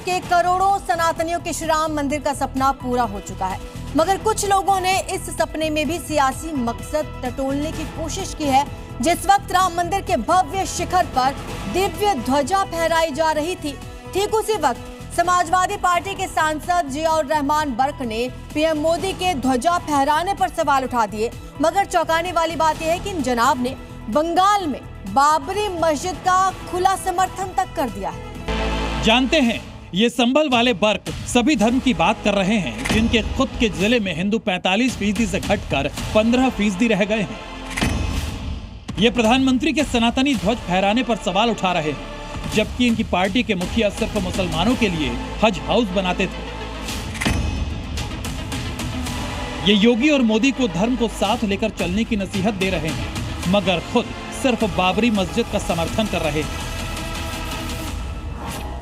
के करोड़ों सनातनियों के श्री राम मंदिर का सपना पूरा हो चुका है, मगर कुछ लोगों ने इस सपने में भी सियासी मकसद टटोलने की कोशिश की है। जिस वक्त राम मंदिर के भव्य शिखर पर दिव्य ध्वजा फहराई जा रही थी, ठीक उसी वक्त समाजवादी पार्टी के सांसद जियाउर रहमान बर्क ने पीएम मोदी के ध्वजा फहराने पर सवाल उठा दिए। मगर चौंकाने वाली बात यह है कि इन जनाब ने बंगाल में बाबरी मस्जिद का खुला समर्थन तक कर दिया है। जानते हैं, ये संभल वाले बर्क सभी धर्म की बात कर रहे हैं, जिनके खुद के जिले में हिंदू 45% से घटकर 15% रह गए हैं। ये प्रधानमंत्री के सनातनी ध्वज फहराने पर सवाल उठा रहे हैं, जबकि इनकी पार्टी के मुखिया सिर्फ मुसलमानों के लिए हज हाउस बनाते थे। ये योगी और मोदी को धर्म को साथ लेकर चलने की नसीहत दे रहे हैं, मगर खुद सिर्फ बाबरी मस्जिद का समर्थन कर रहे हैं।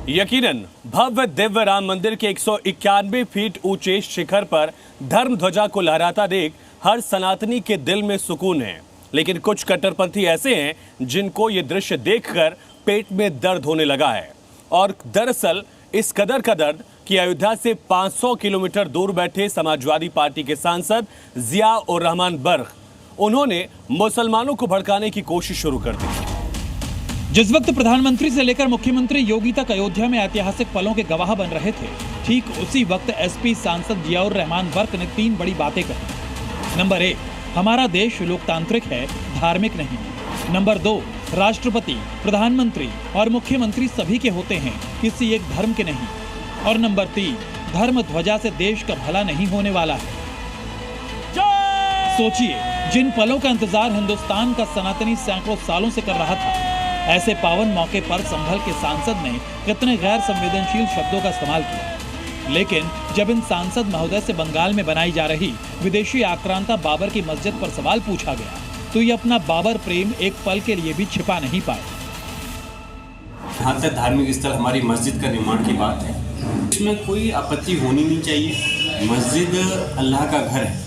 यकीनन भव्य दिव्य राम मंदिर के 191 फीट ऊंचे शिखर पर धर्म ध्वजा को लहराता देख हर सनातनी के दिल में सुकून है, लेकिन कुछ कट्टरपंथी ऐसे हैं जिनको ये दृश्य देखकर पेट में दर्द होने लगा है। और दरअसल इस कदर का दर्द कि अयोध्या से 500 किलोमीटर दूर बैठे समाजवादी पार्टी के सांसद जियाउर रहमान बर्क, उन्होंने मुसलमानों को भड़काने की कोशिश शुरू कर दी। जिस वक्त प्रधानमंत्री से लेकर मुख्यमंत्री योगी तक अयोध्या में ऐतिहासिक पलों के गवाह बन रहे थे, ठीक उसी वक्त एसपी सांसद जियाउर रहमान बर्क ने 3 बड़ी बातें कही। नंबर 1, हमारा देश लोकतांत्रिक है, धार्मिक नहीं। नंबर 2, राष्ट्रपति, प्रधानमंत्री और मुख्यमंत्री सभी के होते हैं, किसी एक धर्म के नहीं। और नंबर 3, धर्म ध्वजा से देश का भला नहीं होने वाला है। सोचिए, जिन पलों का इंतजार हिंदुस्तान का सनातनी सैकड़ों सालों से कर रहा था, ऐसे पावन मौके पर संभल के सांसद ने कितने गैर संवेदनशील शब्दों का इस्तेमाल किया। लेकिन जब इन सांसद महोदय से बंगाल में बनाई जा रही विदेशी आक्रांता बाबर की मस्जिद पर सवाल पूछा गया, तो ये अपना बाबर प्रेम एक पल के लिए भी छिपा नहीं पाए। जहाँ तक धार्मिक स्थल हमारी मस्जिद का निर्माण की बात है, इसमें कोई आपत्ति होनी नहीं चाहिए। मस्जिद अल्लाह का घर है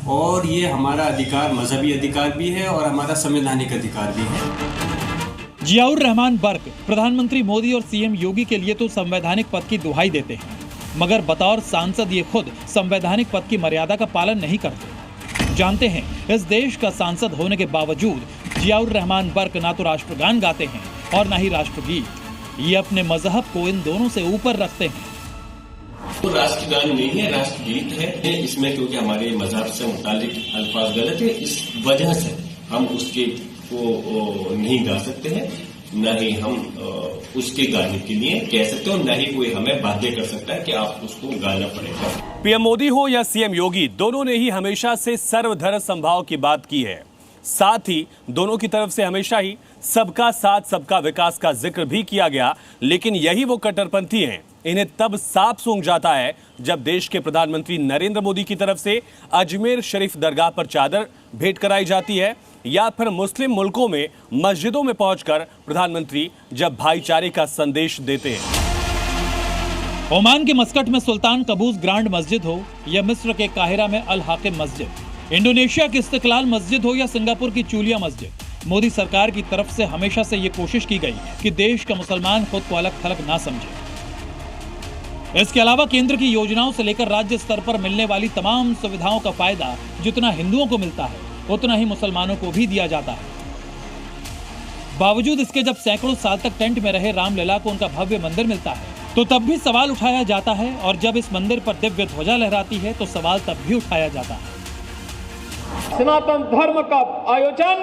और ये हमारा अधिकार, मजहबी अधिकार भी है और हमारा संवैधानिक अधिकार भी है। जियाउर रहमान बर्क प्रधानमंत्री मोदी और सीएम योगी के लिए तो संवैधानिक पद की दुहाई देते हैं, मगर बतौर सांसद ये खुद संवैधानिक पद की मर्यादा का पालन नहीं करते। जानते हैं, इस देश का सांसद होने के बावजूद जियाउर रहमान बर्क ना तो राष्ट्रगान गाते हैं और ना ही राष्ट्रगीत। ये अपने मजहब को इन दोनों से ऊपर रखते हैं। तो राष्ट्रगान नहीं है, राष्ट्रगीत है। इसमें क्योंकि हमारे मजहब से मुतालिक अल्फाज गलत है, इस वजह से हम उसके को नहीं गा सकते हैं, न ही हम उसके गाने के लिए कह सकते हो, न ही कोई हमें बाध्य कर सकता है कि आप उसको गाना पड़ेगा। पीएम मोदी हो या सीएम योगी, दोनों ने ही हमेशा से सर्वधर्म समभाव की बात की है। साथ ही दोनों की तरफ से हमेशा ही सबका साथ सबका विकास का जिक्र भी किया गया। लेकिन यही वो कट्टरपंथी हैं, इन्हें तब साफ सूंघ जाता है जब देश के प्रधानमंत्री नरेंद्र मोदी की तरफ से अजमेर शरीफ दरगाह पर चादर भेंट कराई जाती है, या फिर मुस्लिम मुल्कों में मस्जिदों में पहुंचकर प्रधानमंत्री जब भाईचारे का संदेश देते हैं। ओमान के मस्कट में सुल्तान कबूस ग्रांड मस्जिद हो या मिस्र के काहिरा में अल हाकिम मस्जिद, इंडोनेशिया की इस्तिकलाल मस्जिद हो या सिंगापुर की चूलिया मस्जिद, मोदी सरकार की तरफ से हमेशा से ये कोशिश की गई कि देश का मुसलमान खुद को अलग थलग ना समझे। इसके अलावा केंद्र की योजनाओं से लेकर राज्य स्तर पर मिलने वाली तमाम सुविधाओं का फायदा जितना हिंदुओं को मिलता है, उतना ही मुसलमानों को भी दिया जाता है। बावजूद इसके जब सैकड़ों साल तक टेंट में रहे रामलला को उनका भव्य मंदिर मिलता है, तो तब भी सवाल उठाया जाता है, और जब इस मंदिर पर दिव्य ध्वजा लहराती है तो सवाल तब भी उठाया जाता है। सनातन धर्म का आयोजन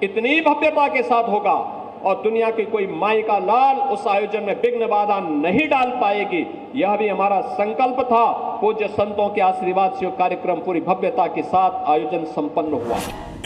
इतनी भव्यता के साथ होगा और दुनिया की कोई माई का लाल उस आयोजन में विघ्न बाधा नहीं डाल पाएगी, यह भी हमारा संकल्प था। पूज्य संतों के आशीर्वाद से कार्यक्रम पूरी भव्यता के साथ आयोजन संपन्न हुआ।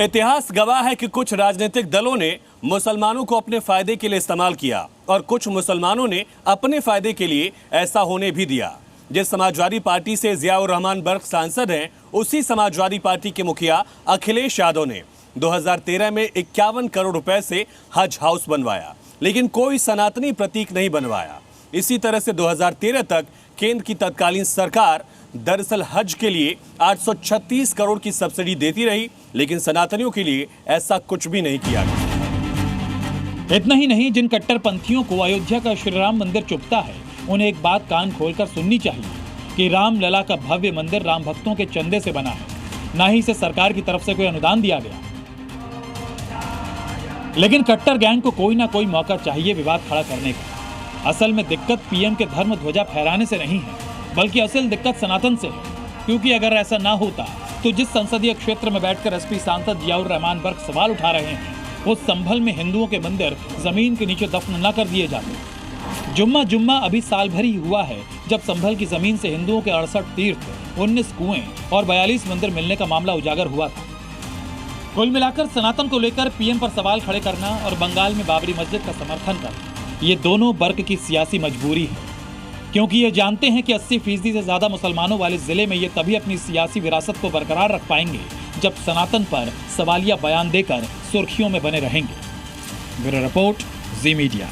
इतिहास गवाह है कि कुछ राजनीतिक दलों ने मुसलमानों को अपने फायदे के लिए इस्तेमाल किया और कुछ मुसलमानों ने अपने फायदे के लिए ऐसा होने भी दिया। जिस समाजवादी पार्टी से जियाउर रहमान बर्क सांसद हैं, उसी समाजवादी पार्टी के मुखिया अखिलेश यादव ने 2013 में 51 करोड़ रुपए से हज हाउस बनवाया, लेकिन कोई सनातनी प्रतीक नहीं बनवाया। इसी तरह से 2013 तक केंद्र की तत्कालीन सरकार दरअसल हज के लिए 836 करोड़ की सब्सिडी देती रही, लेकिन सनातनियों के लिए ऐसा कुछ भी नहीं किया गया। इतना ही नहीं, जिन कट्टरपंथियों को अयोध्या का श्री राम मंदिर चुभता है, उन्हें एक बात कान खोलकर सुननी चाहिए कि रामलला का भव्य मंदिर राम भक्तों के चंदे से बना है, न ही इसे सरकार की तरफ से कोई अनुदान दिया गया। लेकिन कट्टर गैंग को कोई ना कोई मौका चाहिए विवाद खड़ा करने का। असल में दिक्कत पीएम के धर्म ध्वजा फहराने से नहीं है, बल्कि असल दिक्कत सनातन से है। क्योंकि अगर ऐसा ना होता तो जिस संसदीय क्षेत्र में बैठकर एसपी सांसद जियाउर रहमान वर्ग सवाल उठा रहे हैं, उस संभल में हिंदुओं के मंदिर जमीन के नीचे दफन न कर दिए जाते। जुम्मा अभी साल भर ही हुआ है जब संभल की जमीन से हिंदुओं के 68 तीर्थ, 19 कुएं और 42 मंदिर मिलने का मामला उजागर हुआ था। कुल मिलाकर सनातन को लेकर पीएम पर सवाल खड़े करना और बंगाल में बाबरी मस्जिद का समर्थन करना, ये दोनों वर्ग की सियासी मजबूरी है। क्योंकि ये जानते हैं कि 80% से ज्यादा मुसलमानों वाले जिले में ये तभी अपनी सियासी विरासत को बरकरार रख पाएंगे जब सनातन पर सवालिया बयान देकर सुर्खियों में बने रहेंगे। ब्यूरो रिपोर्ट, जी मीडिया।